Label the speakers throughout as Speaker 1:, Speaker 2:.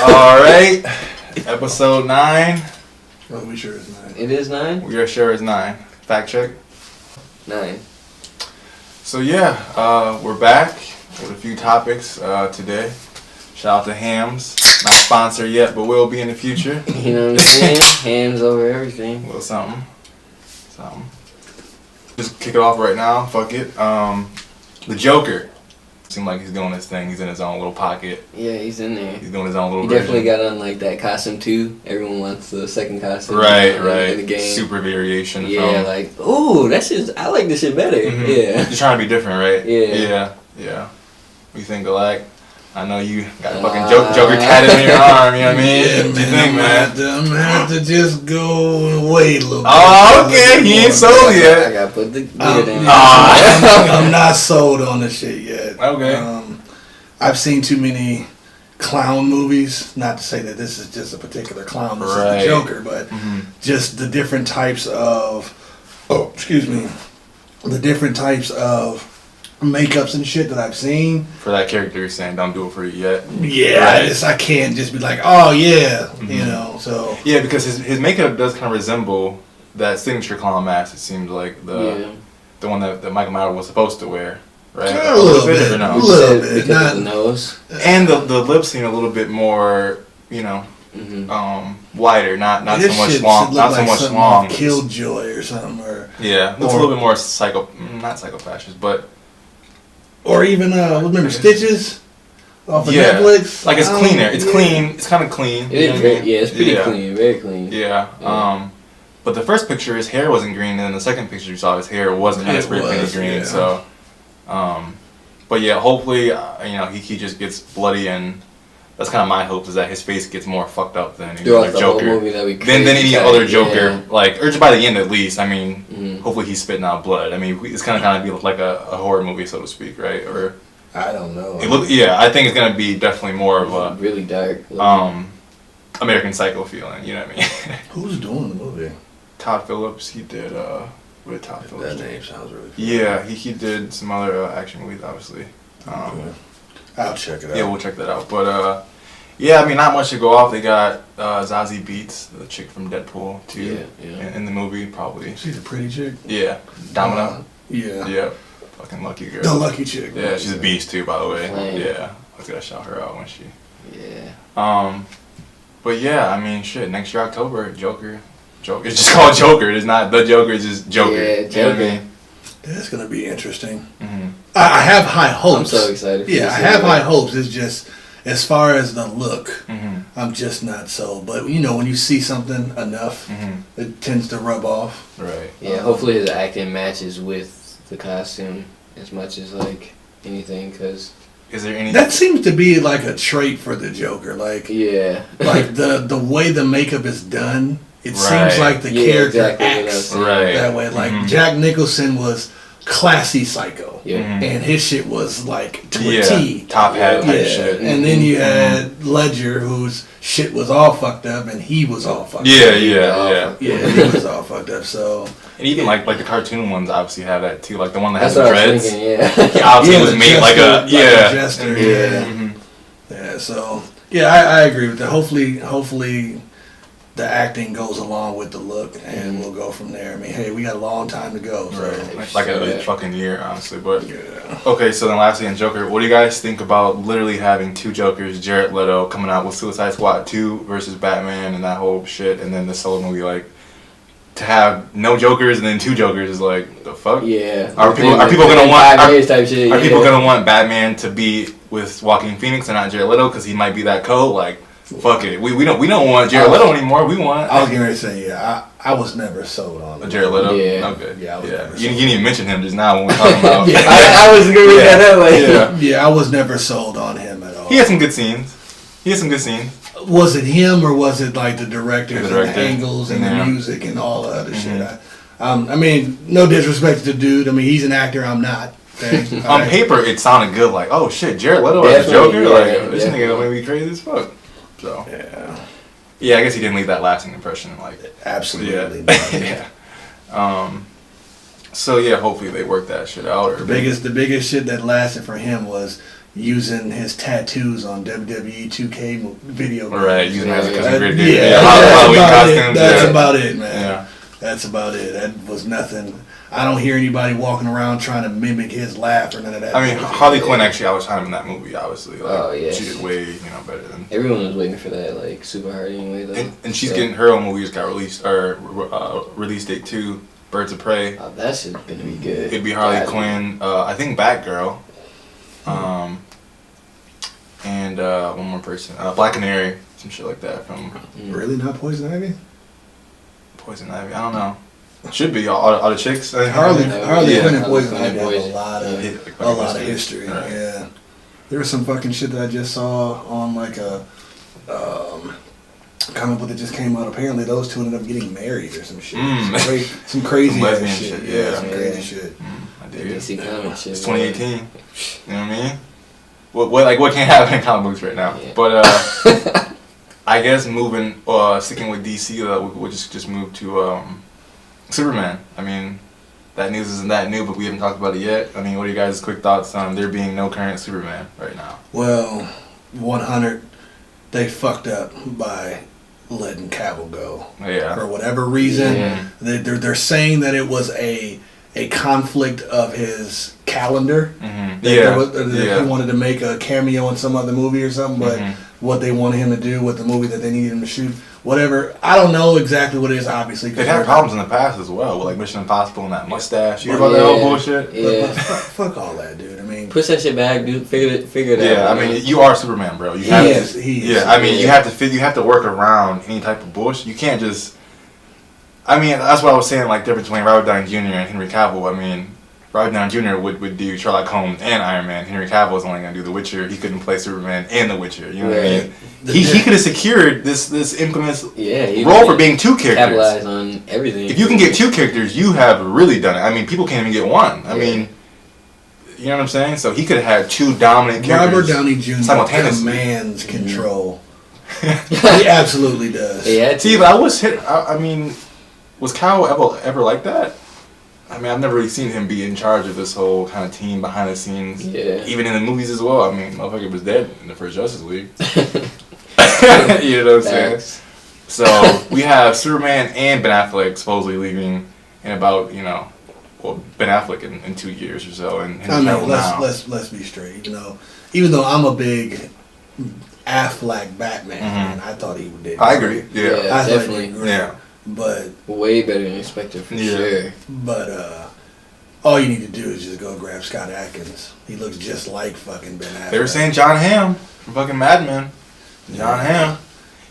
Speaker 1: All right, episode 9.
Speaker 2: Oh, we sure is 9.
Speaker 3: It is 9?
Speaker 1: We are sure it's 9. Fact check.
Speaker 3: 9.
Speaker 1: So yeah, we're back with a few topics today. Shout out to Hams. Not sponsored yet, but will be in the future.
Speaker 3: You know what I'm saying? Hams over everything.
Speaker 1: A little something. Just kick it off right now. Fuck it. The Joker. Seemed like he's doing his thing. He's in his own little pocket.
Speaker 3: Yeah, he's in there.
Speaker 1: He's doing his own little
Speaker 3: He
Speaker 1: version.
Speaker 3: definitely got on like that costume too. Everyone wants the second costume.
Speaker 1: Right.
Speaker 3: In the game.
Speaker 1: Super variation.
Speaker 3: Yeah,
Speaker 1: from,
Speaker 3: like, ooh, that shit. I like this shit better.
Speaker 1: Mm-hmm.
Speaker 3: Yeah.
Speaker 1: You're trying to be different, right?
Speaker 3: Yeah.
Speaker 1: What you think, Alec? I know you got a fucking Joker tatted on your arm, you know what I mean?
Speaker 2: Yeah,
Speaker 1: What you think, man?
Speaker 2: I'm gonna have to just go and wait a little bit.
Speaker 1: Oh, okay. He ain't sold
Speaker 3: I
Speaker 1: yet.
Speaker 3: gotta put the gear down.
Speaker 2: I'm not sold on the shit yet.
Speaker 1: Okay.
Speaker 2: I've seen too many clown movies. Not to say that this is just a particular clown. This is the Joker, but just the different types of. Oh, excuse me. The different types of makeups and shit that I've seen.
Speaker 1: For that character, you're saying don't do it for you yet.
Speaker 2: Yeah,
Speaker 1: Right.
Speaker 2: I can't just be like, oh yeah, you know. So
Speaker 1: Yeah, because his makeup does kind of resemble that signature clown mask. It seems like the one that Michael Myers was supposed to wear, right?
Speaker 2: A little bit,
Speaker 1: or no?
Speaker 2: a little bit.
Speaker 3: Because
Speaker 2: Not,
Speaker 3: of the nose.
Speaker 1: And the lips seem a little bit more, wider, not so
Speaker 2: this
Speaker 1: much
Speaker 2: shit
Speaker 1: long,
Speaker 2: should look
Speaker 1: not so
Speaker 2: like
Speaker 1: much
Speaker 2: something
Speaker 1: long.
Speaker 2: off Killjoy or something, or
Speaker 1: Yeah, looks a little bit more not psycho-fascist, but
Speaker 2: or even remember Stitches off of
Speaker 1: yeah,
Speaker 2: Netflix.
Speaker 1: like it's cleaner. It's clean. It's kind of clean.
Speaker 3: It is very, yeah, it's pretty
Speaker 1: Yeah.
Speaker 3: clean, very clean.
Speaker 1: Yeah. But the first picture, his hair wasn't green, and then the second picture you saw, his hair wasn't as spray painted green.
Speaker 2: Yeah.
Speaker 1: So, but yeah, hopefully, he just gets bloody, and that's kind of my hope, is that his face gets more fucked up than any
Speaker 3: Throughout
Speaker 1: other
Speaker 3: the whole
Speaker 1: Joker.
Speaker 3: movie, that'd be
Speaker 1: Than any
Speaker 3: crazy.
Speaker 1: other Joker,
Speaker 3: Yeah.
Speaker 1: like, or just by the end at least. I mean, hopefully he's spitting out blood. I mean, it's kind of be like a horror movie, so to speak, right? Or
Speaker 2: I don't know.
Speaker 1: I think it's gonna be definitely more of a
Speaker 3: really dark.
Speaker 1: American Psycho feeling. You know what I mean?
Speaker 2: Who's doing the movie?
Speaker 1: Todd Phillips. He did. What did Todd Phillips?
Speaker 2: That name sounds really.
Speaker 1: Yeah, he did some other action movies, obviously.
Speaker 2: I'll check it out.
Speaker 1: Yeah, we'll check that out. But yeah, I mean, not much to go off. They got Zazie Beetz, the chick from Deadpool, too, in the movie, probably.
Speaker 2: She's a pretty chick.
Speaker 1: Yeah, Domino.
Speaker 2: Yeah.
Speaker 1: Yeah, fucking lucky girl.
Speaker 2: The lucky chick.
Speaker 1: Yeah, she's a beast too, by the way.
Speaker 3: Flame.
Speaker 1: Yeah, I was gonna shout her out when she.
Speaker 3: Yeah.
Speaker 1: But yeah, I mean, shit. Next year, October, Joker. It's just called Joker. It's not the Joker. It's just Joker.
Speaker 3: Yeah,
Speaker 1: You know what I
Speaker 3: Joker.
Speaker 1: mean?
Speaker 2: That's gonna be interesting.
Speaker 1: Mm-hmm.
Speaker 2: I have high hopes.
Speaker 3: I'm so excited.
Speaker 2: Yeah, I have high hopes. It's just as far as the look,
Speaker 1: Mm-hmm.
Speaker 2: I'm just not sold. But you know, when you see something enough, it tends to rub off.
Speaker 1: Right.
Speaker 3: Yeah, hopefully his acting matches with the costume as much as like anything, because
Speaker 1: Is there any?
Speaker 2: That seems to be like a trait for the Joker. Like like the way the makeup is done, it seems like the character acts that way. Like Jack Nicholson was classy psycho, and his shit was like to a T.
Speaker 1: Top hat type shit.
Speaker 2: And then you had Ledger, whose shit was all fucked up, and he was all fucked up.
Speaker 1: Yeah,
Speaker 2: he was all fucked up. So,
Speaker 1: and even like the cartoon ones obviously have that too. Like the one that has
Speaker 3: that's
Speaker 1: the
Speaker 3: what I was
Speaker 1: dreads.
Speaker 3: thinking,
Speaker 1: He obviously was made like a
Speaker 2: jester. Yeah. So I agree with that. Hopefully, the acting goes along with the look, and we'll go from there. I mean, hey, we got a long time to go. So.
Speaker 1: Like a fucking year, honestly. But okay, so then lastly on Joker, what do you guys think about literally having two Jokers, Jared Leto coming out with Suicide Squad 2 versus Batman and that whole shit, and then the solo movie, like, to have no Jokers and then two Jokers is like, the fuck?
Speaker 3: Yeah.
Speaker 1: Are people gonna want?
Speaker 3: Are
Speaker 1: people gonna want Batman to be with Joaquin Phoenix and not Jared Leto because he might be that cold? Like, fuck it. We don't want Jared Leto anymore. We want.
Speaker 2: I was getting ready to say I was never sold on
Speaker 1: Jared Leto.
Speaker 3: Yeah.
Speaker 1: Okay.
Speaker 2: Yeah.
Speaker 1: You didn't even mention him just now when we were talking about.
Speaker 3: I was gonna read that up.
Speaker 2: Yeah, I was never sold on him at all.
Speaker 1: He had some good scenes.
Speaker 2: Was it him or was it like the directors
Speaker 1: The director.
Speaker 2: and the angles and the music and all the other shit? I mean, no disrespect to the dude. I mean, he's an actor. I'm not. Okay?
Speaker 1: On paper, it sounded good. Like, oh shit, Jared Leto as a Joker. Like, this nigga gonna be crazy as fuck. So yeah, I guess he didn't leave that lasting impression. Like,
Speaker 2: absolutely.
Speaker 1: So yeah, hopefully they work that shit out. Or
Speaker 2: the biggest shit that lasted for him was using his tattoos on WWE 2K video games.
Speaker 1: Right, using it as a
Speaker 2: Halloween
Speaker 1: costumes.
Speaker 2: That's about it, man.
Speaker 1: Yeah.
Speaker 2: That's about it. That was nothing. I don't hear anybody walking around trying to mimic his laugh or none of that.
Speaker 1: I mean, Harley Quinn actually outshine in that movie, obviously. Like, she did way, better than
Speaker 3: everyone was waiting for that, like, super hard anyway, though.
Speaker 1: And she's getting her own movie just got released, or release date 2, Birds of Prey.
Speaker 3: Oh, that shit's gonna be good.
Speaker 1: It'd be Harley Quinn, I think Batgirl, and one more person, Black Canary, some shit like that from.
Speaker 2: Really, not Poison Ivy?
Speaker 1: Poison Ivy, I don't know. Should be all the chicks.
Speaker 2: Harley Quinn and Poison Ivy have
Speaker 3: Poison.
Speaker 2: a lot of history. Right. Yeah, there was some fucking shit that I just saw on like a comic book that just came out. Apparently, those two ended up getting married or some shit. Some crazy
Speaker 1: lesbian
Speaker 2: ass shit.
Speaker 1: Yeah,
Speaker 2: some crazy shit.
Speaker 1: I dig it.
Speaker 3: DC comic shit.
Speaker 1: It's 2018. You know what I mean? What can't happen in comic books right now?
Speaker 3: Yeah.
Speaker 1: But I guess sticking with DC, we'll just move to Superman. I mean, that news isn't that new, but we haven't talked about it yet. I mean, what are you guys' quick thoughts on there being no current Superman right now?
Speaker 2: Well, 100, they fucked up by letting Cavill go.
Speaker 1: Yeah.
Speaker 2: For whatever reason, they're saying that it was a conflict of his calendar.
Speaker 1: Mm-hmm.
Speaker 2: That he wanted to make a cameo in some other movie or something, but what they wanted him to do with the movie that they needed him to shoot, whatever. I don't know exactly what it is, obviously.
Speaker 1: They've had problems in the past as well, with like Mission Impossible and that mustache. You hear about that whole bullshit?
Speaker 3: Yeah.
Speaker 2: But fuck all that, dude. I mean,
Speaker 3: push that shit back, dude. Figure it out.
Speaker 1: Yeah, I mean, you are Superman, bro.
Speaker 2: He is.
Speaker 1: Yeah, I mean, you have to work around any type of bullshit. You can't just. I mean, that's what I was saying. Like, difference between Robert Downey Jr. and Henry Cavill. I mean, Robert Downey Jr. would do Sherlock Holmes and Iron Man. Henry Cavill was only gonna do The Witcher. He couldn't play Superman and The Witcher. You know what I mean? He could have secured this infamous role for being two characters.
Speaker 3: Capitalize on everything.
Speaker 1: If you can get two characters, you have really done it. I mean, people can't even get one. I mean, you know what I'm saying? So he could have had two dominant characters.
Speaker 2: Robert Downey Jr. commands control. He absolutely does.
Speaker 3: Yeah.
Speaker 1: See, but I was hit. I mean, was Cavill ever like that? I mean, I've never really seen him be in charge of this whole kind of team behind the scenes.
Speaker 3: Yeah.
Speaker 1: Even in the movies as well. I mean, motherfucker was dead in the first Justice League. You know what I'm saying? So we have Superman and Ben Affleck supposedly leaving in about, Ben Affleck in 2 years or so, and
Speaker 2: let's be straight. Even though I'm a big Affleck Batman fan, I thought he did.
Speaker 1: I agree. Yeah,
Speaker 2: I definitely agree.
Speaker 1: Yeah.
Speaker 2: But
Speaker 3: way better than expected for sure.
Speaker 2: But all you need to do is just go grab Scott Adkins. He looks just like fucking Ben Affleck.
Speaker 1: They were saying John Hamm from fucking Mad Men. John Hamm.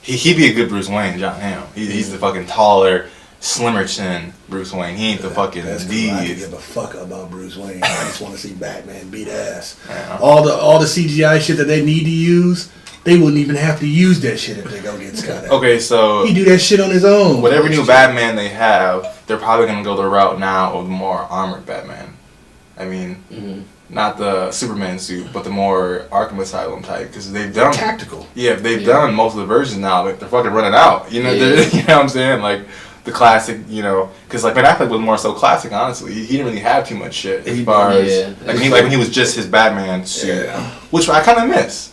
Speaker 1: He'd be a good Bruce Wayne, John Hamm. He's the fucking taller, slimmer chin Bruce Wayne. He ain't the fucking
Speaker 2: that's
Speaker 1: D's.
Speaker 2: Cool. I don't give a fuck about Bruce Wayne. I just want to see Batman beat ass.
Speaker 1: Yeah.
Speaker 2: All the CGI shit that they need to use, they wouldn't even have to use that shit if they go get Scott Adkins.
Speaker 1: Okay, so
Speaker 2: he do that shit on his own.
Speaker 1: Whatever new Batman they have, they're probably gonna go the route now of the more armored Batman. I mean, not the Superman suit, but the more Arkham Asylum type, because they've done
Speaker 2: tactical.
Speaker 1: Yeah, they've done most of the versions now. Like they're fucking running out. You know, you know what I'm saying? Like the classic, because like Ben Affleck was more so classic. Honestly, he didn't really have too much shit as far as like when he was just his Batman suit, which I kind of miss.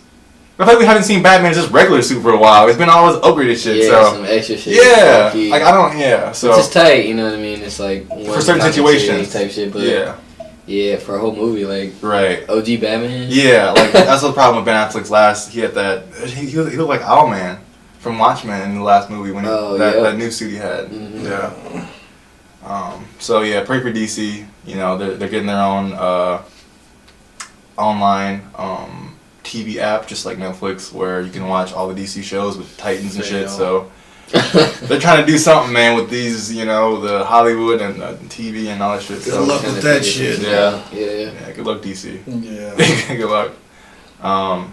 Speaker 1: I feel like we haven't seen Batman just regular suit for a while. It's been all this upgraded shit.
Speaker 3: Yeah, some extra shit.
Speaker 1: Yeah, like I don't. Yeah, so
Speaker 3: it's just tight. You know what I mean? It's like
Speaker 1: for certain situations
Speaker 3: type shit. But yeah, for a whole movie, like OG Batman.
Speaker 1: Yeah, like that's the problem with Ben Affleck's last. He had that. He looked like Owlman from Watchmen in the last movie when that new suit he had. Yeah. So yeah, pray for DC. They're getting their own online TV app, just like Netflix, where you can watch all the DC shows with Titans and shit. So they're trying to do something, man, with these, the Hollywood and TV and all that shit.
Speaker 2: Good luck with that shit.
Speaker 1: Yeah. Good luck, DC.
Speaker 2: Yeah.
Speaker 1: Good luck.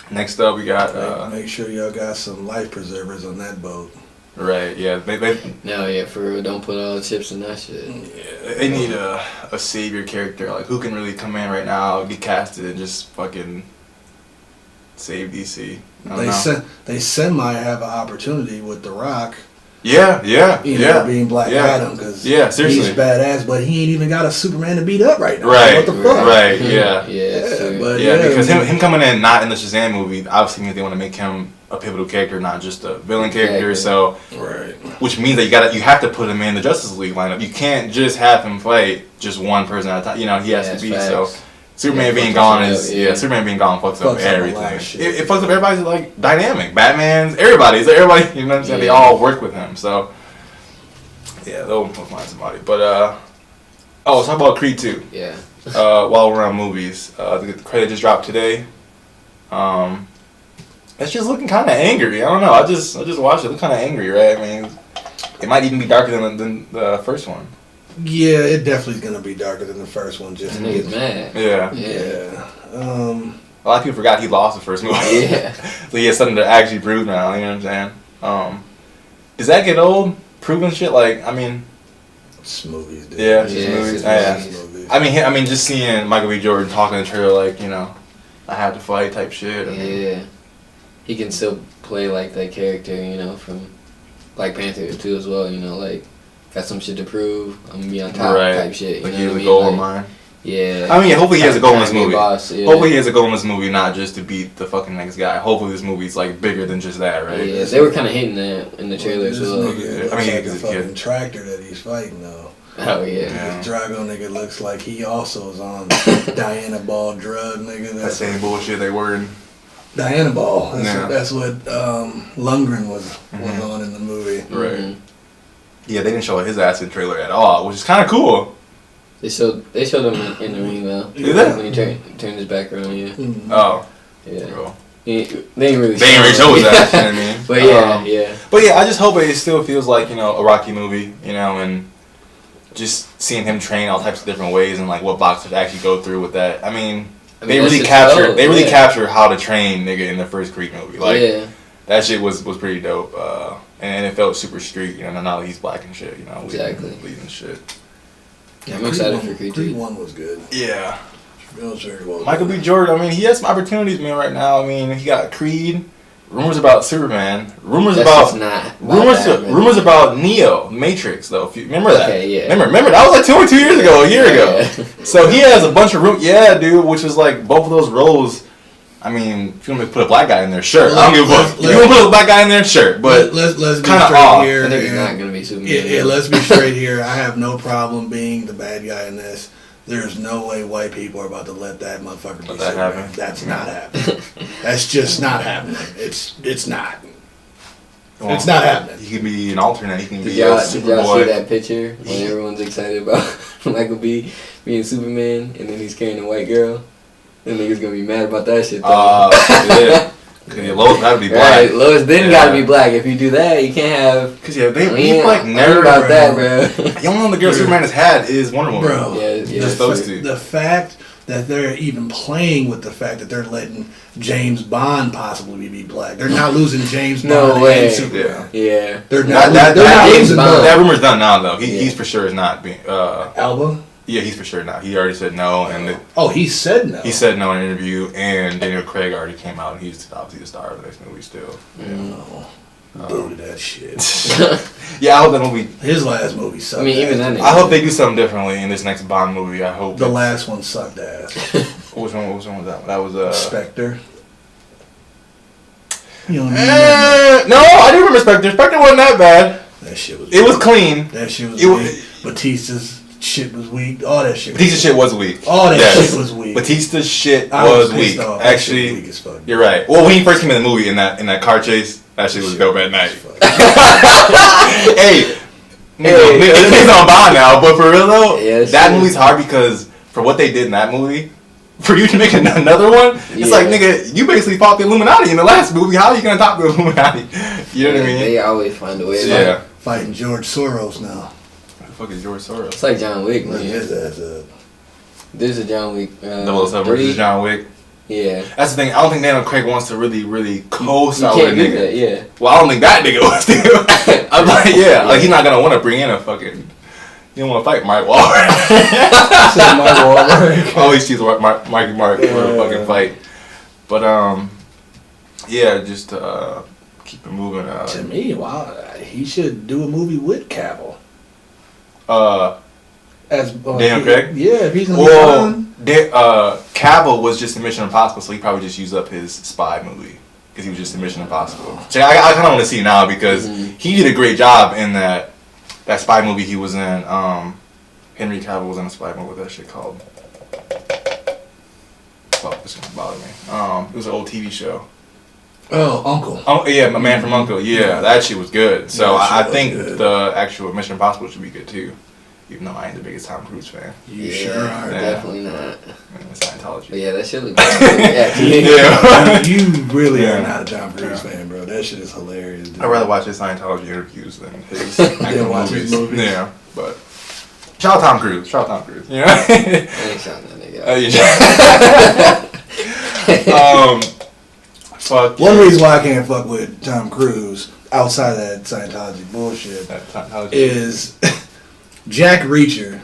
Speaker 1: Next up, we got.
Speaker 2: Make sure y'all got some life preservers on that boat.
Speaker 1: Right. Yeah.
Speaker 3: For real. Don't put all the chips in that shit.
Speaker 1: Yeah, they need a savior character, like who can really come in right now, get casted, and just fucking save DC.
Speaker 2: They semi have an opportunity with The Rock.
Speaker 1: Yeah.
Speaker 2: Being Black Adam, because
Speaker 1: seriously,
Speaker 2: he's badass, but he ain't even got a Superman to beat up right now.
Speaker 1: Right.
Speaker 2: What the fuck?
Speaker 1: Right. Yeah.
Speaker 3: Yeah.
Speaker 2: But
Speaker 1: because him coming in not in the Shazam movie, obviously they want to make him a pivotal character, not just a villain character. So, which means that you have to put him in the Justice League lineup. You can't just have him fight just one person at a time. You know, he has to be. Facts. So, Superman being gone Superman being gone fucks up everything. It fucks up everybody's like dynamic. Batman's everybody. You know what I'm saying? They all work with him. So, yeah, they'll find somebody. But let's talk about Creed 2.
Speaker 3: Yeah.
Speaker 1: While we're on movies, the credit just dropped today. It's just looking kind of angry. I don't know. I just watched it. It look kind of angry, right? I mean, it might even be darker than the first one.
Speaker 2: Yeah, it definitely is gonna be darker than the first one. Just
Speaker 3: niggas mad.
Speaker 1: Yeah. A lot of people forgot he lost the first movie. Yeah. So he has something to actually prove now. You know what I'm saying? Does that get old? Proving shit like
Speaker 2: it's movies, dude.
Speaker 1: Yeah, it's movies. Movies. I mean, just seeing Michael B. Jordan talking in the trailer like, I have to fight type shit.
Speaker 3: Yeah. He can still play like that character, from Black Panther too as well. Like got some shit to prove. I'm gonna be on top type shit.
Speaker 1: Like he has a goal in mind.
Speaker 3: Yeah.
Speaker 1: I mean, hopefully he has a goal in this movie.
Speaker 3: Boss, yeah.
Speaker 1: Hopefully he has a goal in this movie, not just to beat the fucking next guy. Hopefully this movie's like bigger than just that, right?
Speaker 3: Yeah, they were kind of hinting that in the trailer as well.
Speaker 2: I mean, like a fucking tractor that he's fighting though.
Speaker 3: Oh yeah.
Speaker 2: This Drago nigga looks like he also is on Diana Ball drug, nigga.
Speaker 1: That same bullshit they were in.
Speaker 2: Diana Ball. That's what Lundgren was on in the movie.
Speaker 1: Right. Mm-hmm. Yeah, they didn't show his ass in the trailer at all, which is kind of cool.
Speaker 3: They showed him in the ring though.
Speaker 1: Did they?
Speaker 3: When he turned his back around, yeah.
Speaker 1: Mm-hmm. Oh.
Speaker 3: Yeah.
Speaker 1: Cool.
Speaker 3: They ain't really
Speaker 1: show his ass, you know what I mean?
Speaker 3: But yeah.
Speaker 1: But yeah, I just hope it still feels like, a Rocky movie, and just seeing him train all types of different ways and like what boxers actually go through with that. I mean they really capture how to train nigga in the first Creed movie. Like that shit was pretty dope. And it felt super street, now that he's black and shit,
Speaker 3: Exactly.
Speaker 1: leading shit.
Speaker 3: Yeah, I'm excited for Creed 2.
Speaker 2: Creed 1 was good.
Speaker 1: Yeah. Michael B. Jordan, I mean, he has some opportunities, man, right now. I mean, he got Creed, rumors about Superman, rumors about Neo, Matrix, though. If you remember that?
Speaker 3: Okay, yeah.
Speaker 1: Remember that was like 2 or 2 years ago, a year ago. So he has a bunch of dude, which is like both of those roles. I mean, if you want to put a black guy in there, sure. I don't give a fuck. If you want to put a black guy in there, sure. But
Speaker 2: let's be
Speaker 1: straight
Speaker 2: off. Here.
Speaker 3: I think he's not gonna be Superman.
Speaker 2: Yeah, let's be straight here. I have no problem being the bad guy in this. There's no way white people are about to let that motherfucker be Superman.
Speaker 1: Happen.
Speaker 2: That's not happening. That's just not happening. It's not. Well, it's not happening.
Speaker 1: He can be an alternate. He can be
Speaker 3: a
Speaker 1: Superboy.
Speaker 3: Did y'all see that picture when everyone's excited about Michael B being Superman and then he's carrying a white girl? Then niggas gonna be mad about that shit though.
Speaker 1: Yeah. Cause Lois gotta be black.
Speaker 3: Right, Lois gotta be black. If you do that, you can't have.
Speaker 1: Cause they like never
Speaker 3: about that, bro.
Speaker 1: The only one the girl Superman has had is Wonder Woman.
Speaker 2: Bro,
Speaker 1: just those two.
Speaker 2: The fact that they're even playing with the fact that they're letting James Bond possibly be black. They're not losing James Bond and Superman.
Speaker 3: Yeah.
Speaker 2: They're not losing Bond.
Speaker 1: That rumor's done now though. He's for sure is not being
Speaker 2: Alba?
Speaker 1: Yeah, he's for sure not. He already said no, and
Speaker 2: he said no.
Speaker 1: He said no in an interview, and Daniel Craig already came out, and he's obviously the star of the next movie still.
Speaker 2: Boo that shit.
Speaker 1: Yeah, I hope that movie.
Speaker 2: His last movie sucked.
Speaker 3: I mean, even then.
Speaker 1: I hope they do something differently in this next Bond movie. I hope
Speaker 2: the last one sucked ass.
Speaker 1: Which one was that? That was
Speaker 2: Spectre.
Speaker 1: No, I do remember Spectre. Spectre wasn't that bad.
Speaker 2: That shit was.
Speaker 1: It was clean.
Speaker 2: That shit was. Weak. Batista's shit was weak. All that shit.
Speaker 1: Batista's shit was weak.
Speaker 2: All that shit was weak.
Speaker 1: Batista's shit was weak. Actually,
Speaker 2: weak as fuck.
Speaker 1: You're right. Well, when he first came in the movie in that car chase, that shit was dope at night. Hey, niggas on Bond now, but for real though, that movie's hard because for what they did in that movie, for you to make another one, it's like, nigga, you basically fought the Illuminati in the last movie. How are you gonna top the Illuminati? You know what I mean?
Speaker 3: They always find a way.
Speaker 1: Yeah.
Speaker 2: Fighting George Soros now.
Speaker 1: Fuck is George Soros?
Speaker 3: It's like John Wick, man. There's a John Wick.
Speaker 1: 007 versus John Wick.
Speaker 3: Yeah.
Speaker 1: That's the thing. I don't think Daniel Craig wants to really co-star with a nigga.
Speaker 3: That, yeah.
Speaker 1: Well, I don't think that nigga wants to. I'm like, like he's not gonna want to bring in a fucking. You don't want to fight Mark Wahlberg. Always choose Marky Mark for a fucking fight. But just keep it moving.
Speaker 2: To me, he should do a movie with Cavill. as
Speaker 1: Daniel Craig.
Speaker 2: Yeah, if he's gonna be on.
Speaker 1: Cavill was just in Mission Impossible, so he probably just used up his spy movie because he was just in Mission Impossible. So I kind of want to see now because he did a great job in that spy movie he was in. Henry Cavill was in a spy movie. What that shit called? Fuck, this gonna bother me. It was an old TV show.
Speaker 2: Oh, Uncle.
Speaker 1: Oh yeah, My Man from Uncle. Yeah, that shit was good. So
Speaker 2: Yeah,
Speaker 1: I think
Speaker 2: good.
Speaker 1: the actual Mission Impossible should be good too. Even though I ain't the biggest Tom Cruise fan.
Speaker 2: You sure are.
Speaker 3: Definitely not.
Speaker 1: I'm Scientology.
Speaker 3: But yeah, that shit look good.
Speaker 1: Yeah.
Speaker 2: You really
Speaker 1: Yeah.
Speaker 2: are not a Tom Cruise fan, bro. That shit is hilarious. Dude.
Speaker 1: I'd rather watch his Scientology interviews than his
Speaker 2: watch his movies.
Speaker 1: Yeah, but shout out Tom Cruise. Shout out Tom Cruise. You know?
Speaker 3: I ain't shouting that nigga.
Speaker 1: Fuck.
Speaker 2: One reason why I can't fuck with Tom Cruise outside of that Scientology bullshit is Jack Reacher.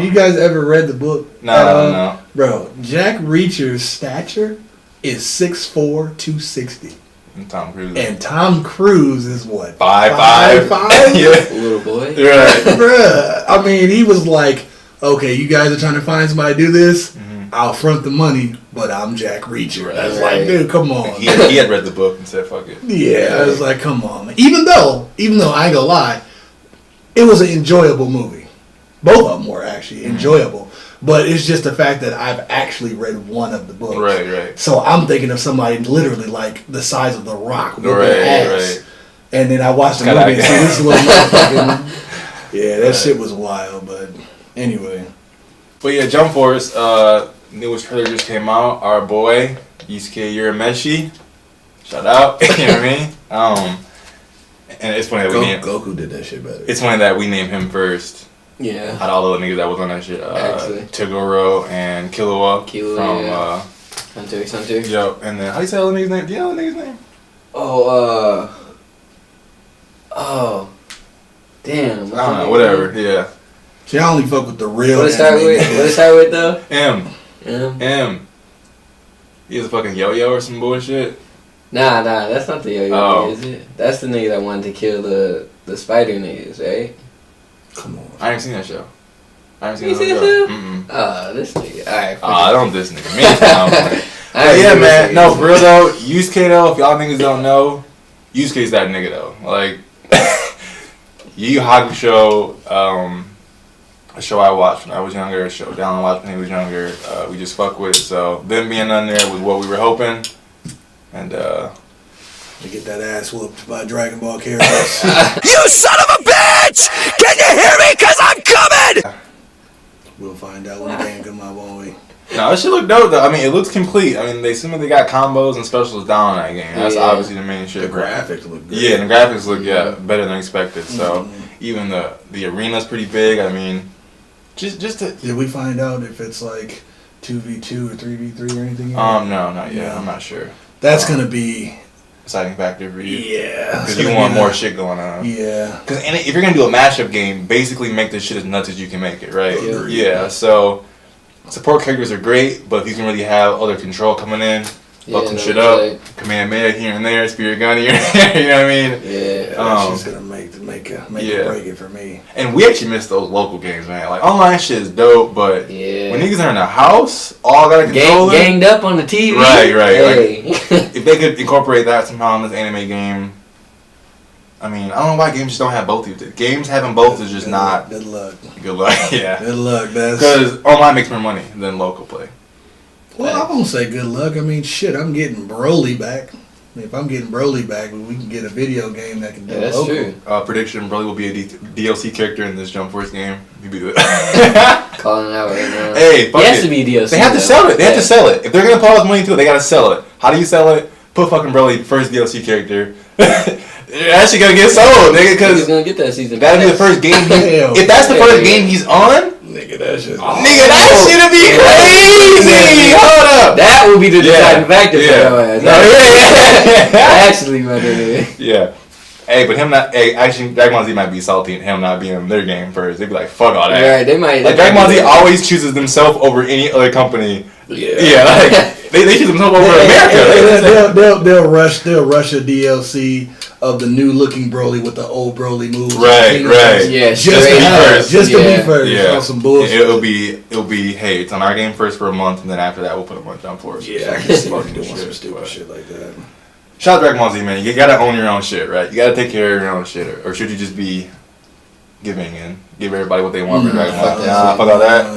Speaker 2: You guys ever read the book?
Speaker 1: No.
Speaker 2: Bro, Jack Reacher's stature is 6'4", 260.
Speaker 1: And Tom Cruise.
Speaker 2: And Tom Cruise is what?
Speaker 1: 5'5".
Speaker 2: 5'5"?
Speaker 1: Yeah.
Speaker 3: Little boy.
Speaker 1: Right.
Speaker 2: Bruh. I mean, he was like, okay, you guys are trying to find somebody to do this? I'll front the money, but I'm Jack Reacher. I was like, dude, come on.
Speaker 1: He had read the book and said, fuck it.
Speaker 2: Yeah, I was like, come on, man. Even though I ain't gonna lie, it was an enjoyable movie. Both of them were actually enjoyable. But it's just the fact that I've actually read one of the books.
Speaker 1: Right.
Speaker 2: So I'm thinking of somebody literally like the size of The Rock with
Speaker 1: Right.
Speaker 2: their ass. And then I watched the movie and see this little motherfucking... Yeah, that shit was wild, but anyway.
Speaker 1: But yeah, Jump Force, newest trailer just came out. Our boy, Yusuke Urameshi. Shout out. You know what I mean? And it's funny that we named...
Speaker 2: Goku did that shit better.
Speaker 1: It's funny that we named him first.
Speaker 3: Yeah.
Speaker 1: Out of all the niggas that was on that shit. Toguro and Killua from...
Speaker 3: Hunter x Hunter.
Speaker 1: Yep. And then, how do you say the other nigga's name? Do you know the nigga's name?
Speaker 3: Damn.
Speaker 1: I don't know. Whatever. Yeah.
Speaker 2: See, I only fuck with the real...
Speaker 3: What it start with though?
Speaker 1: M. He was a fucking yo-yo or some bullshit.
Speaker 3: Nah, that's not the yo-yo nigga, is it? That's the nigga that wanted to kill the spider niggas, right?
Speaker 2: Come on.
Speaker 1: I ain't seen that show.
Speaker 3: You seen that show? This nigga. Alright.
Speaker 1: I don't this nigga. Me yeah, man. No, for real though, Yusuke though, if y'all niggas don't know, Yusuke's that nigga though. Like, Yu Yu Hakusho, a show I watched when I was younger, a show Dallin watched when he was younger, we just fuck with it. So, them being on there was what we were hoping. And,
Speaker 2: to get that ass whooped by Dragon Ball characters.
Speaker 4: You son of a bitch! Can you hear me? Cause I'm coming!
Speaker 2: We'll find out when the game come out, won't we?
Speaker 1: no, that shit look dope though. I mean, it looks complete. I mean, they seem like they got combos and specials down in that game. That's obviously the main shit.
Speaker 2: The graphics look good.
Speaker 1: Yeah, the graphics look better than expected. So even the arena's pretty big. I mean, just to...
Speaker 2: Did we find out if it's like 2v2 or 3v3 or anything?
Speaker 1: No, not yet. I'm not sure.
Speaker 2: That's gonna be
Speaker 1: exciting factor for you.
Speaker 2: Yeah,
Speaker 1: because you want more shit going on.
Speaker 2: Yeah.
Speaker 1: Because if you're gonna do a mashup game, basically make this shit as nuts as you can make it, right? Yeah. So support characters are great, but if you can really have other control coming in, fuck some shit up, Kamehameha here and there, Spirit Gun here and there, you know what I mean?
Speaker 2: Yeah. That's just gonna make it break it for me.
Speaker 1: And we actually miss those local games, man. Like online shit is dope, but when niggas are in the house, all got a controller,
Speaker 3: ganged up on the TV.
Speaker 1: Right.
Speaker 3: Hey.
Speaker 1: Like, if they could incorporate that somehow in this anime game. I mean, I don't know why games just don't have both of it. Games having both is just not...
Speaker 2: Good luck.
Speaker 1: Good luck, yeah.
Speaker 2: Good luck, that's...
Speaker 1: Because online makes more money than local play.
Speaker 2: Well, I won't say good luck. I mean, shit, I'm getting Broly back. If I'm getting Broly back, we can get a video game that can do
Speaker 3: that's
Speaker 2: local.
Speaker 3: True.
Speaker 1: Prediction, Broly will be a DLC character in this Jump Force game. He'll be
Speaker 3: calling out right now.
Speaker 1: Hey, fuck
Speaker 3: he has to be DLC.
Speaker 1: They have to sell it. They have to sell it. If they're going to put all this money into it, they got to sell it. How do you sell it? Put fucking Broly first DLC character. You're actually gonna get sold, nigga, because
Speaker 3: he's gonna get that season.
Speaker 1: That'll be the first game. If that's the first game he's on,
Speaker 2: nigga, that shit.
Speaker 1: Nigga, that shit'll be crazy. Hold up,
Speaker 3: that will be the deciding factor for your ass. Actually, my nigga.
Speaker 1: Yeah. Hey, but him not. Hey, actually, Dragon Ball Z might be salty at him not being in their game first. They'd be like, fuck all that.
Speaker 3: Right, they might.
Speaker 1: Like Dragon Ball Z always chooses themselves over any other company. Yeah, like they choose themselves over America.
Speaker 2: They'll rush a DLC of the new looking Broly with the old Broly moves.
Speaker 1: Right.
Speaker 3: Yeah,
Speaker 2: Just to be first. Just to be first.
Speaker 1: Yeah.
Speaker 2: On some bullshit.
Speaker 1: It'll be. Hey, it's on our game first for a month, and then after that, we'll put a month on for us.
Speaker 2: Yeah, I can see them doing some stupid shit like that.
Speaker 1: Shout out Dragon Ball Z, man. You gotta own your own shit, right? You gotta take care of your own shit, or should you just be giving and give everybody what they want for Dragon Ball? Fuck all that.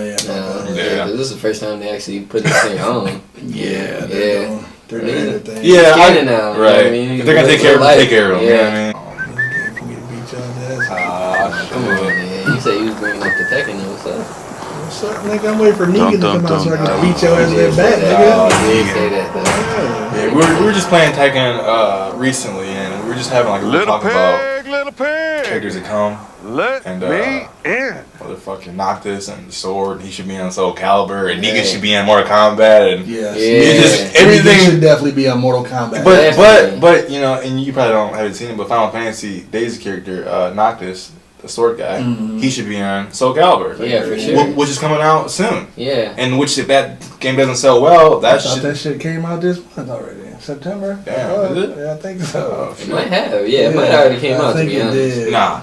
Speaker 3: Yeah, this is the first time they actually put this thing on.
Speaker 2: Yeah. They're doing their thing.
Speaker 1: Yeah,
Speaker 3: Scanning now.
Speaker 1: right.
Speaker 3: You know what I mean?
Speaker 1: If they're gonna take care of them, take care of them.
Speaker 3: Yeah.
Speaker 1: You know what I mean?
Speaker 2: For me to beat y'all ass.
Speaker 3: Come on, man. You said you was bringing up the Tekken and what's up?
Speaker 2: What's up, nigga? I'm waiting for Negan to come out so I can beat your ass
Speaker 3: You
Speaker 2: with
Speaker 3: did
Speaker 2: that
Speaker 3: say
Speaker 2: bat,
Speaker 3: that.
Speaker 2: nigga.
Speaker 3: You did say that, though.
Speaker 1: Yeah, we were just playing Tekken recently, and we were just having like a little talk about
Speaker 5: little pig.
Speaker 1: characters that come.
Speaker 5: Let
Speaker 1: And
Speaker 5: me in.
Speaker 1: motherfucking Noctis and the Sword, he should be on Soul Calibur, and Negan should be in Mortal Kombat, and
Speaker 2: Yes.
Speaker 3: Yeah.
Speaker 1: just
Speaker 2: Everything
Speaker 1: everything.
Speaker 2: should definitely be on Mortal Kombat.
Speaker 1: But you know, and you probably haven't seen it, but Final Fantasy Days character Noctis, the Sword guy, he should be on Soul Calibur.
Speaker 3: Yeah, for sure.
Speaker 1: Which is coming out soon.
Speaker 3: Yeah.
Speaker 1: And which if that game doesn't sell well,
Speaker 2: I
Speaker 1: that
Speaker 2: thought
Speaker 1: should.
Speaker 2: that shit came out this month already. September?
Speaker 1: Damn, is it?
Speaker 2: Yeah, I think so.
Speaker 1: Oh,
Speaker 3: It might have. Yeah, it might already came out, to
Speaker 2: think
Speaker 3: be
Speaker 2: it
Speaker 3: honest.
Speaker 2: did.
Speaker 1: Nah,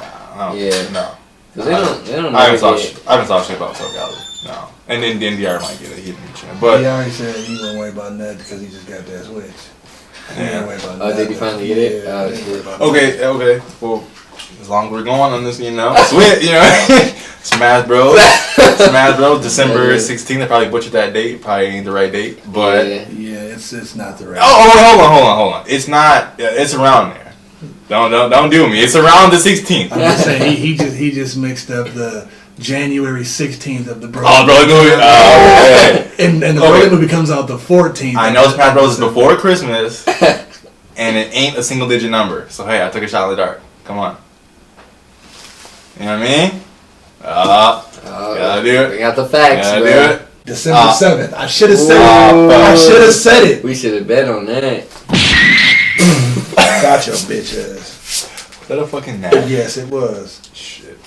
Speaker 3: Yeah.
Speaker 1: no.
Speaker 3: Because they don't know
Speaker 1: I haven't
Speaker 3: yet.
Speaker 1: thought shit about Soul Calibur. No. And then NDR might get it. He didn't mention it. But
Speaker 2: He already said he wouldn't worry about that because he just got that Switch. He
Speaker 1: Yeah.
Speaker 2: didn't worry about
Speaker 3: Oh, did he finally get it?
Speaker 2: Yeah,
Speaker 3: Oh,
Speaker 2: he didn't worry
Speaker 3: shit.
Speaker 2: about
Speaker 1: okay. Well, as long as we're going on this, you know, Switch, you know, Smash Bros. December 16th. I probably butchered that date. Probably ain't the right date, but
Speaker 3: Yeah.
Speaker 2: that. Yeah, it's not the right.
Speaker 1: oh, hold on. It's not. It's around there. Don't do me. It's around the 16th.
Speaker 2: I'm just saying he just mixed up the January 16th of the Broly.
Speaker 1: Oh, Broly movie. Oh, okay.
Speaker 2: And the
Speaker 1: Okay.
Speaker 2: Broly movie comes out the 14th.
Speaker 1: I know Smash Bros. Is before Christmas, and it ain't a single digit number. So hey, I took a shot in the dark. Come on. You know what I mean? Gotta do it.
Speaker 3: We got the facts,
Speaker 1: Gotta
Speaker 3: bro.
Speaker 1: do it.
Speaker 2: December 7th. I should have said
Speaker 1: Ooh.
Speaker 2: it. I should have said it.
Speaker 3: We should have bet on that.
Speaker 2: Got your bitch ass.
Speaker 1: Is that a fucking nap?
Speaker 2: Yes, it was.
Speaker 1: Shit.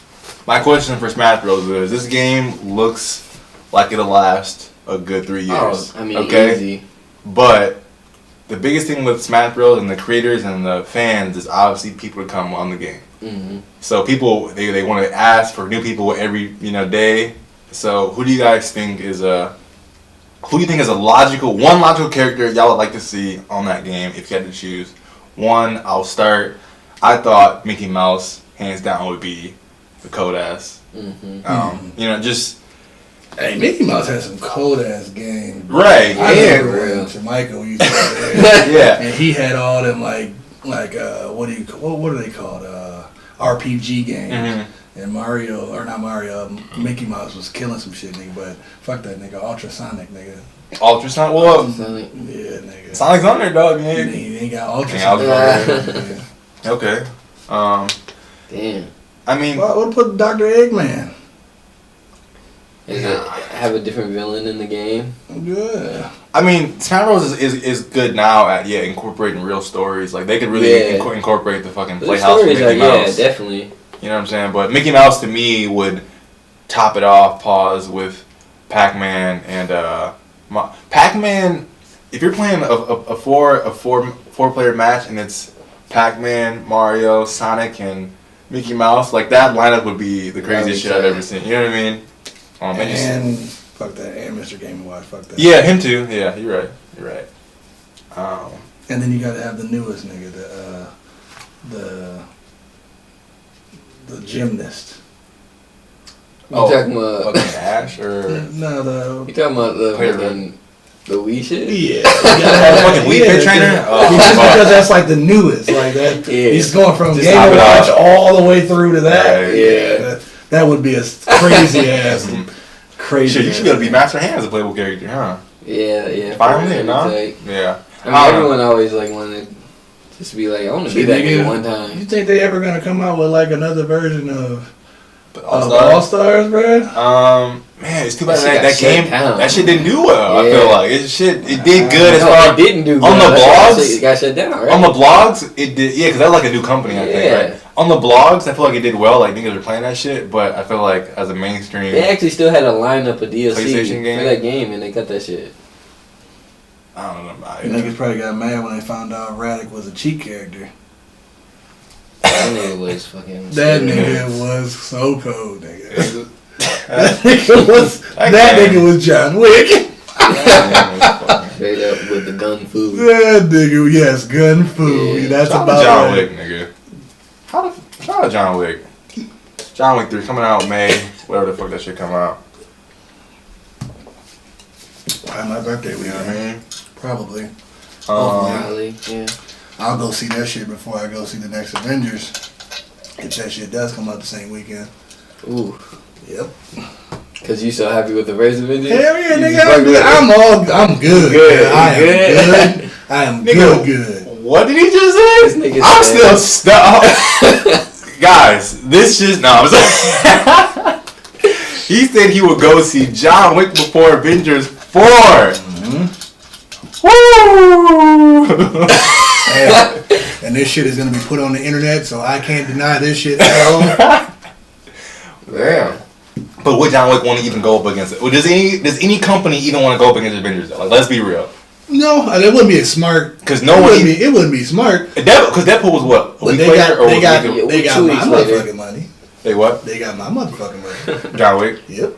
Speaker 1: My question for Smash Bros. Is this game looks like it'll last a good 3 years.
Speaker 3: Oh, I mean,
Speaker 1: okay?
Speaker 3: easy.
Speaker 1: But the biggest thing with Smash Bros. And the creators and the fans is obviously people to come on the game.
Speaker 3: Mm-hmm.
Speaker 1: So people they want to ask for new people every day. So who do you guys think is a logical character y'all would like to see on that game if you had to choose? One, I'll start. I thought Mickey Mouse hands down would be the cold ass.
Speaker 3: Mm-hmm.
Speaker 1: Just
Speaker 2: Hey, Mickey Mouse has some cold ass game.
Speaker 1: right.
Speaker 2: I
Speaker 1: Yeah.
Speaker 2: remember when Jamaica we used to go there,
Speaker 1: Yeah.
Speaker 2: and he had all them what are they called? RPG games.
Speaker 1: Mhm.
Speaker 2: And Mickey Mouse was killing some shit, nigga. But fuck that nigga, ultrasonic, nigga.
Speaker 1: Ultrasonic. Well,
Speaker 2: Yeah, nigga.
Speaker 1: Sonic's underdog, man.
Speaker 2: He ain't got
Speaker 1: ultrasonic.
Speaker 2: ultrasonic. Yeah.
Speaker 1: Okay.
Speaker 3: Damn.
Speaker 1: I mean,
Speaker 2: What would put Dr. Eggman?
Speaker 3: Is it have a different villain in the game?
Speaker 2: Good.
Speaker 1: Smash Bros is good now at incorporating real stories. Like they could really incorporate the fucking
Speaker 3: The
Speaker 1: Playhouse with
Speaker 3: stories
Speaker 1: Mickey
Speaker 3: are,
Speaker 1: Mouse.
Speaker 3: yeah, definitely.
Speaker 1: You know what I'm saying? But Mickey Mouse to me would top it off. Pause with Pac-Man and Pac-Man. If you're playing a four player match and it's Pac-Man, Mario, Sonic, and Mickey Mouse, like that lineup would be the craziest shit I've ever seen. You know what I mean?
Speaker 2: And fuck that. And Mr. Game & Watch. Fuck that.
Speaker 1: Yeah, him too. Yeah, you're right.
Speaker 2: And then you gotta have the newest nigga, the gymnast.
Speaker 3: You talking about?
Speaker 1: fucking Ash or
Speaker 2: No,
Speaker 3: You talking about the
Speaker 1: Player
Speaker 3: fucking the Wii shit?
Speaker 2: Yeah. You
Speaker 1: fucking Wii Fit trainer? Oh,
Speaker 2: just
Speaker 1: fuck.
Speaker 2: because that's like the newest. Like that.
Speaker 3: Yeah.
Speaker 2: He's going from
Speaker 1: Just
Speaker 2: Game
Speaker 1: top
Speaker 2: &
Speaker 1: it
Speaker 2: Watch
Speaker 1: off.
Speaker 2: all the way through to that.
Speaker 1: Right.
Speaker 3: Yeah.
Speaker 2: That would be a crazy ass. Crazy.
Speaker 1: Shit, you should be able to be Master Hand as a playable character, huh?
Speaker 3: Yeah.
Speaker 1: Finally, no?
Speaker 3: Like,
Speaker 1: Yeah.
Speaker 3: everyone always wanted just be like, I want to be that nigga one time.
Speaker 2: You think they ever gonna come out with like another version of
Speaker 1: All-Stars?
Speaker 2: All-Stars, bro?
Speaker 1: Man, it's too bad
Speaker 3: That
Speaker 1: that
Speaker 3: shit got
Speaker 1: game.
Speaker 3: shut down.
Speaker 1: That shit didn't do well. I
Speaker 3: Yeah.
Speaker 1: feel like it did good as
Speaker 3: No,
Speaker 1: far
Speaker 3: it didn't do
Speaker 1: on
Speaker 3: well.
Speaker 1: the
Speaker 3: That's why
Speaker 1: blogs.
Speaker 3: it got shut down, right?
Speaker 1: On the blogs, it did. Yeah, because that's like a new company, I think.
Speaker 3: Yeah.
Speaker 1: Right? On the blogs, I feel like it did well. Like niggas were playing that shit, but I feel like as a mainstream,
Speaker 3: They actually still had a lineup of DLC
Speaker 1: PlayStation game?
Speaker 3: for that game, and they cut that shit.
Speaker 1: I don't know about
Speaker 2: The
Speaker 1: it.
Speaker 2: niggas probably got mad when they found out Radic was a cheat character.
Speaker 3: That nigga was fucking.
Speaker 2: That nigga was so cold, nigga. that nigga was John Wick.
Speaker 3: Straight up with the gun food.
Speaker 2: That nigga, yes, gun food. Yeah. That's
Speaker 1: shout
Speaker 2: about
Speaker 1: John Wick, nigga. Shout out John Wick. John Wick 3 coming out May, whatever the fuck that shit come out.
Speaker 2: By my birthday week,
Speaker 1: I mean?
Speaker 2: Probably.
Speaker 3: Probably, yeah.
Speaker 2: I'll go see that shit before I go see the next Avengers. If that shit does come out the same weekend.
Speaker 3: Ooh.
Speaker 2: Yep.
Speaker 3: Cause you so happy with the first Avengers?
Speaker 2: Hell yeah, nigga. I'm good.
Speaker 3: Good.
Speaker 2: I am good. I am
Speaker 1: nigga,
Speaker 2: good.
Speaker 1: What did he just say?
Speaker 3: This nigga
Speaker 1: I'm
Speaker 3: said,
Speaker 1: still stuck. Guys, this shit. No, I'm sorry. He said he would go see John Wick before Avengers 4. Woo!
Speaker 2: And this shit is gonna be put on the internet, so I can't deny this shit at all.
Speaker 1: Damn. But would John Wick want to even go up against it? Does any company even want to go up against Avengers though? Like, let's be real.
Speaker 2: No, it wouldn't be as smart.
Speaker 1: Because no one.
Speaker 2: It wouldn't be smart.
Speaker 1: Because Deadpool was what?
Speaker 2: But they got my motherfucking money.
Speaker 1: They what?
Speaker 2: They got my motherfucking money.
Speaker 1: John Wick.
Speaker 2: Yep.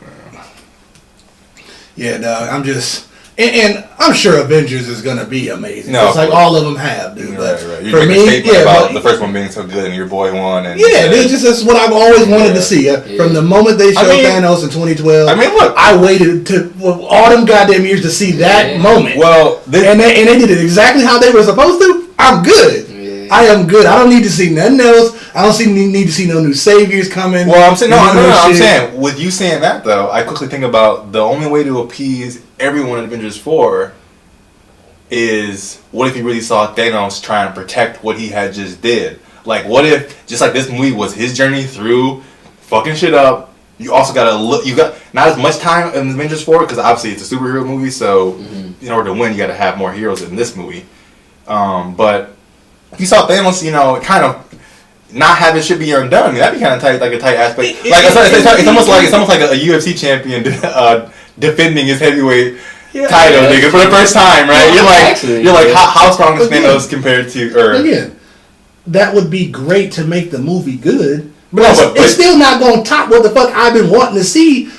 Speaker 2: Yeah, dog. I'm just. And I'm sure Avengers is gonna be amazing. No, it's like all of them have, dude. But
Speaker 1: right. You make a statement about the first one being so good and your boy won. And
Speaker 2: that's what I've always wanted to see. From the moment they showed Thanos in 2012.
Speaker 1: I mean, look,
Speaker 2: I waited all them goddamn years to see that moment.
Speaker 1: Well,
Speaker 2: and they did it exactly how they were supposed to. I'm good. Yeah. I am good. I don't need to see nothing else. I don't need to see no new saviors coming.
Speaker 1: Well, I'm saying I'm saying with you saying that though, I quickly think about the only way to appease everyone in Avengers 4 is what if you really saw Thanos try and protect what he had just did? Like, what if just like this movie was his journey through fucking shit up? You also gotta look. You got not as much time in Avengers 4 because obviously it's a superhero movie. So in order to win, you got to have more heroes in this movie. But if you saw Thanos, kind of not having shit be undone, that'd be kind of tight, like a tight aspect. It's almost like a UFC champion defending his heavyweight title, nigga, for the first time, right? You're like, how strong is Thanos compared to Earth? Again,
Speaker 2: that would be great to make the movie good, but it's still not going to top what the fuck I've been wanting to see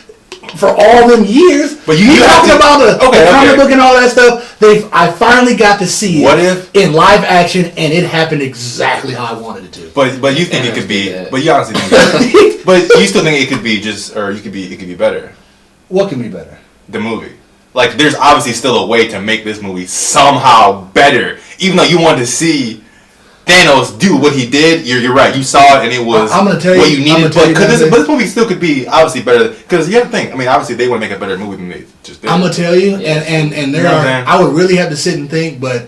Speaker 2: for all them years. But you talking about the comic book and all that stuff. I finally got to see it in live action, and it happened exactly how I wanted it to.
Speaker 1: But you think it could be? But you honestly think? But you still think it could be it could be better?
Speaker 2: What can be better?
Speaker 1: The movie. Like, there's obviously still a way to make this movie somehow better, even though you wanted to see Thanos do what he did. You're right. You saw it, and it was what you needed. But this movie still could be obviously better because you have to think. I mean, obviously they want to make a better movie than they just did.
Speaker 2: I'm gonna tell you, and there are. I would really have to sit and think, but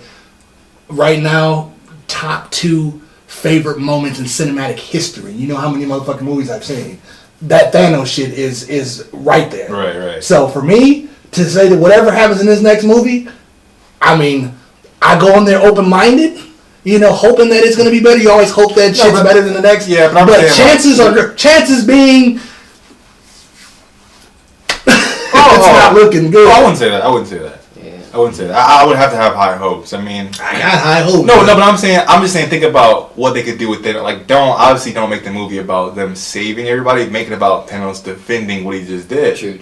Speaker 2: right now, top 2 favorite moments in cinematic history. You know how many motherfucking movies I've seen. That Thanos shit is right there.
Speaker 1: Right.
Speaker 2: So for me to say that whatever happens in this next movie, I mean, I go in there open-minded, hoping that it's going to be better. You always hope that shit's better than the next.
Speaker 1: Yeah, but
Speaker 2: chances being it's not looking good.
Speaker 1: I wouldn't say that. Yeah. I wouldn't say that. I would have to have high hopes. I mean,
Speaker 2: I got high hopes.
Speaker 1: No, but I'm just saying, think about what they could do with it. Like, don't make the movie about them saving everybody. Make it about Thanos defending what he just did.
Speaker 3: True.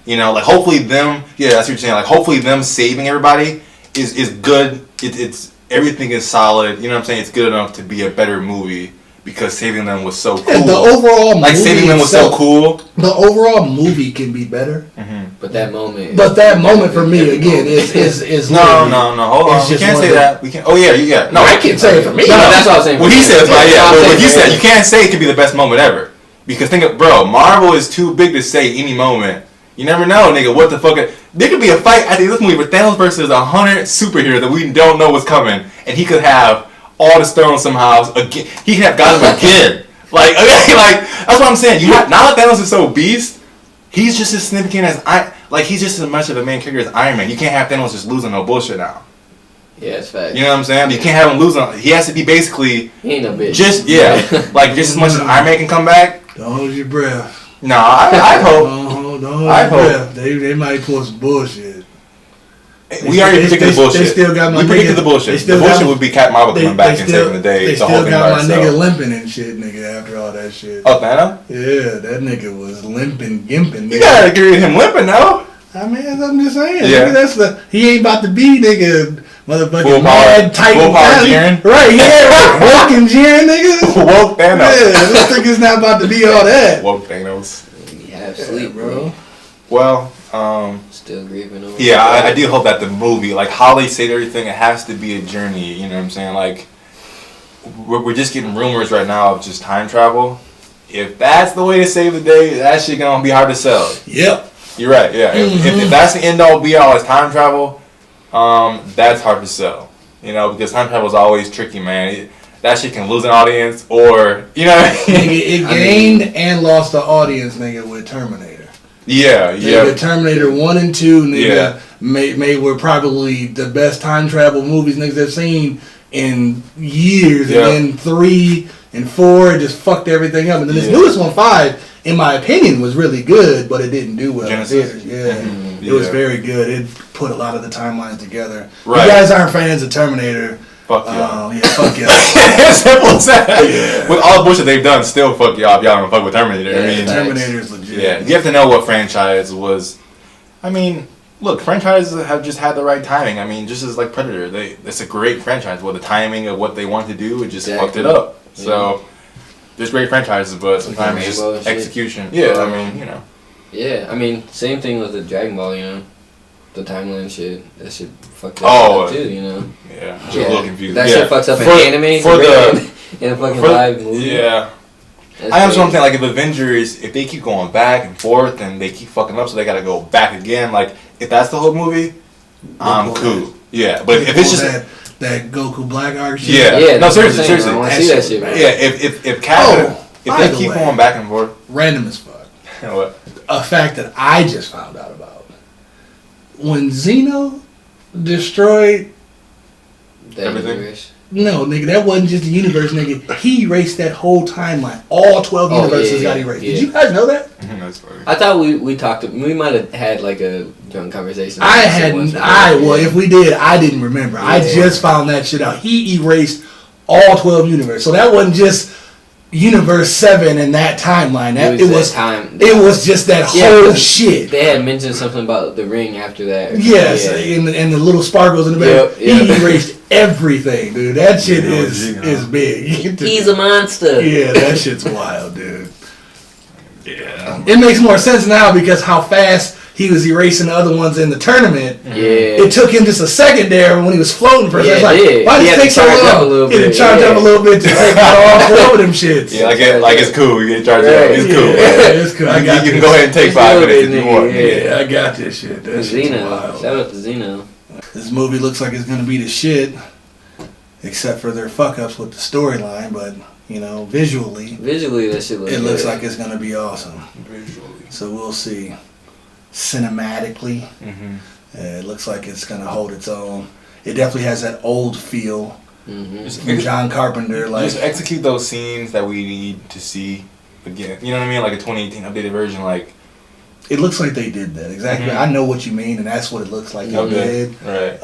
Speaker 1: Like, hopefully them. Yeah, that's what you're saying. Like, hopefully them saving everybody is good. It's everything is solid. You know what I'm saying? It's good enough to be a better movie because saving them was so cool.
Speaker 2: And the overall movie
Speaker 1: saving them was so cool.
Speaker 2: The overall movie can be better.
Speaker 1: Mm-hmm.
Speaker 3: But that moment.
Speaker 2: For me again is
Speaker 1: no. Hold on. You can't say that. We can't. Oh yeah. No,
Speaker 2: I can't say it for me.
Speaker 3: No, that's what I was saying.
Speaker 1: Well, he said, but you said you can't say it could be the best moment ever because Marvel is too big to say any moment. You never know, nigga. What the fuck? There could be a fight at the end of this movie with Thanos versus 100 superheroes that we don't know what's coming, and he could have all the stones somehow again. He could have got him again. Like that's what I'm saying. Now that Thanos is so beast, he's just as significant as he's just as much of a main character as Iron Man. You can't have Thanos just losing no bullshit now.
Speaker 3: Yeah, it's fact.
Speaker 1: You know what I'm saying? You can't have him losing. He has to be basically.
Speaker 3: He ain't no bitch.
Speaker 1: Just as much as Iron Man can come back.
Speaker 2: Don't hold your breath.
Speaker 1: No, I hope.
Speaker 2: Don't hold your breath. They might pull some bullshit.
Speaker 1: We already predicted the bullshit.
Speaker 2: They still got my
Speaker 1: we predicted
Speaker 2: nigga,
Speaker 1: the bullshit. The bullshit would be Captain Marvel coming back and saving the day.
Speaker 2: They
Speaker 1: the
Speaker 2: still
Speaker 1: whole thing
Speaker 2: got
Speaker 1: by
Speaker 2: my
Speaker 1: itself.
Speaker 2: nigga limping and shit, nigga, after all that shit.
Speaker 1: Oh, Thanos?
Speaker 2: Yeah, that nigga was limping, gimping.
Speaker 1: You gotta agree with him limping, though.
Speaker 2: I mean, I'm just saying.
Speaker 1: Yeah.
Speaker 2: Nigga, he ain't about to be, nigga, motherfucking
Speaker 1: Full
Speaker 2: mad, tight,
Speaker 1: full power jeering?
Speaker 2: Right, yeah, walking jeering, nigga.
Speaker 1: Woke Thanos.
Speaker 2: Yeah, this nigga's not about to be all that.
Speaker 1: Woke Thanos.
Speaker 3: You have sleep, bro.
Speaker 1: Well,
Speaker 3: Still grieving over.
Speaker 1: yeah, I do hope that the movie, like how they say everything, it has to be a journey. You know what I'm saying? Like, we're just getting rumors right now of just time travel. If that's the way to save the day, that shit gonna be hard to sell.
Speaker 2: Yep.
Speaker 1: You're right. Yeah. If that's the end all be all is time travel, that's hard to sell. You know, because time travel is always tricky, man. That shit can lose an audience, or you know. What I mean?
Speaker 2: It gained and lost the audience, nigga, with Terminator.
Speaker 1: Yeah.
Speaker 2: Nigga, Terminator 1 and 2, nigga, were probably the best time travel movies niggas have seen in years.
Speaker 1: Yeah.
Speaker 2: And then 3 and 4 just fucked everything up. And then this newest one, 5, in my opinion, was really good, but it didn't do well.
Speaker 1: Genesis?
Speaker 2: Yeah.
Speaker 1: Mm-hmm.
Speaker 2: It was very good. It put a lot of the timelines together.
Speaker 1: Right.
Speaker 2: You guys aren't fans of Terminator.
Speaker 1: Fuck y'all.
Speaker 2: Yeah, fuck y'all.
Speaker 1: Simple as that. With all the bullshit they've done, still fuck y'all if y'all don't fuck with Terminator.
Speaker 3: Yeah,
Speaker 1: I mean,
Speaker 2: Terminator's legit.
Speaker 1: yeah, you have to know what franchise was. I mean, look, franchises have just had the right timing. I mean, just as like Predator, it's a great franchise. Well, the timing of what they want to do, it just fucked it up. Yeah. So there's great franchises, but sometimes just execution. Yeah, I mean, you know.
Speaker 3: Yeah, I mean, same thing with the Dragon Ball, you know. The timeline shit, that shit fucked that up too, you know.
Speaker 1: Yeah, I'm a little confused.
Speaker 3: That shit fucks up in anime in a fucking live movie.
Speaker 1: Yeah. I know what I'm saying. Like, if Avengers, if they keep going back and forth and they keep fucking up, so they gotta go back again. Like, if that's the whole movie, I'm cool. Yeah, but if it's just
Speaker 2: that Goku Black arc shit.
Speaker 1: Yeah. No, seriously.
Speaker 3: I want to see that shit, man.
Speaker 1: Yeah, if Captain, if they keep going back and forth,
Speaker 2: random as fuck.
Speaker 1: What?
Speaker 2: A fact that I just found out about. When Xeno destroyed
Speaker 1: everything.
Speaker 2: No, nigga, that wasn't just the universe, nigga. He erased that whole timeline. All 12 universes got erased. Did you guys know that?
Speaker 1: That's funny.
Speaker 3: I thought we talked. We might have had like a drunk conversation.
Speaker 2: Well, if we did, I didn't remember. Yeah. I just found that shit out. He erased all 12 universes. So that wasn't just Universe 7 in that timeline. It was just that whole shit.
Speaker 3: They had mentioned something about the ring after that.
Speaker 2: Yes, and the little sparkles in the back. He erased everything, dude. That shit is big.
Speaker 3: He's a monster.
Speaker 2: Yeah, that shit's wild, dude. Yeah. It makes more sense now because how fast he was erasing the other ones in the tournament.
Speaker 3: Yeah.
Speaker 2: It took him just a second there when he was floating for a second. Like, why did it take so long? He had to charge up a little bit to take out all 4 of them shits.
Speaker 1: Yeah, like it's cool. You get charged up. It's cool.
Speaker 2: Yeah, it's cool.
Speaker 1: You can go ahead and take 5 minutes if you want.
Speaker 2: Yeah, I got this shit. That shit's wild.
Speaker 3: Shout out to Xeno.
Speaker 2: This movie looks like it's gonna be the shit, except for their fuck ups with the storyline. But you know, visually
Speaker 3: that shit
Speaker 2: looks like it's gonna be awesome.
Speaker 1: Visually,
Speaker 2: so we'll see. Cinematically, it looks like it's gonna hold its own. It definitely has that old feel from John Carpenter. Like,
Speaker 1: just execute those scenes that we need to see again. You know what I mean? Like a 2018 updated version. Like,
Speaker 2: it looks like they did that exactly. I know what you mean, and that's what it looks like they did.
Speaker 1: Right.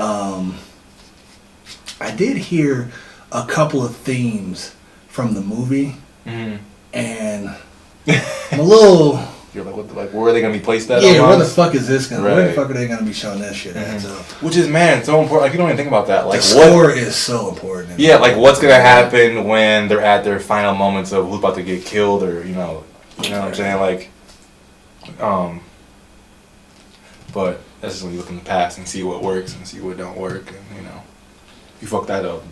Speaker 2: I did hear a couple of themes from the movie, and I'm a little.
Speaker 1: You're like, what? Where are they gonna be placed at?
Speaker 2: Yeah, where the fuck is this gonna? Where the fuck are they gonna be showing that shit at? So,
Speaker 1: which is so important. Like, you don't even think about that. Like,
Speaker 2: the score is so important.
Speaker 1: Yeah, like what's gonna happen when they're at their final moments of who's about to get killed, or you know what I'm saying? Like, but that's just when you look in the past and see what works and see what don't work, and you know, you fuck that up.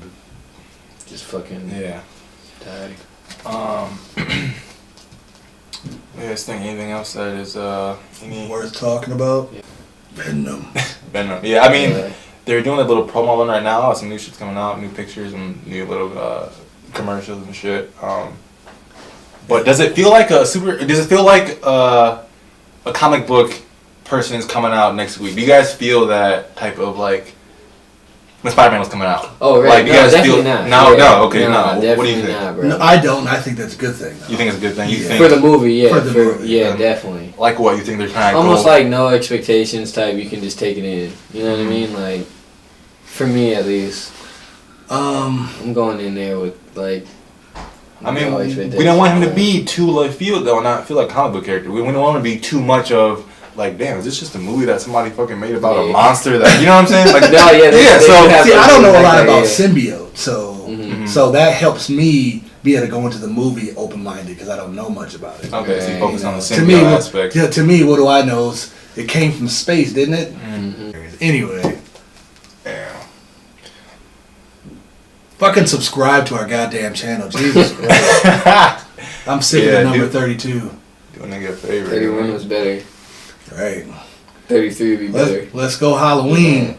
Speaker 3: Just fucking
Speaker 1: tired. You guys think anything else that is
Speaker 2: worth talking about? Venom.
Speaker 1: Yeah, I mean, they're doing a little promo one right now. Some new shit's coming out, new pictures and new little commercials and shit. But does it feel like a comic book person is coming out next week? Do you guys feel that type of like when Spider-Man was coming out?
Speaker 3: Oh, right.
Speaker 1: Like, you guys
Speaker 3: definitely
Speaker 1: feel
Speaker 3: not.
Speaker 1: no, okay, no.
Speaker 3: Definitely
Speaker 1: What do you think?
Speaker 3: not, bro.
Speaker 2: No, I don't. I think that's a good thing. Though.
Speaker 1: You think it's a good thing? You think
Speaker 3: for the movie, yeah.
Speaker 2: For the movie,
Speaker 3: yeah, definitely.
Speaker 1: Like what? You think they're trying to
Speaker 3: almost like no expectations type. You can just take it in. You know what I mean? Like, for me at least, I'm going in there with like.
Speaker 1: I mean, we don't want him to be too left field though, and not feel like comic book character. We don't want him to be too much of like, damn, is this just a movie that somebody fucking made about a monster that you know what I'm saying? Like,
Speaker 3: no, yeah,
Speaker 2: So see, I don't know a lot about
Speaker 3: yeah.
Speaker 2: symbiote, so that helps me be able to go into the movie open minded because I don't know much about it.
Speaker 1: Okay, so you focus on the
Speaker 2: to me,
Speaker 1: symbiote aspect.
Speaker 2: Yeah, to me, what do I know? Is it came from space, didn't it? Anyway. Fucking subscribe to our goddamn channel, Jesus Christ. I'm sick of number 32.
Speaker 1: Do a nigga a favor.
Speaker 3: 31 was better.
Speaker 2: Right.
Speaker 3: 33 would be better.
Speaker 2: Let's go Halloween.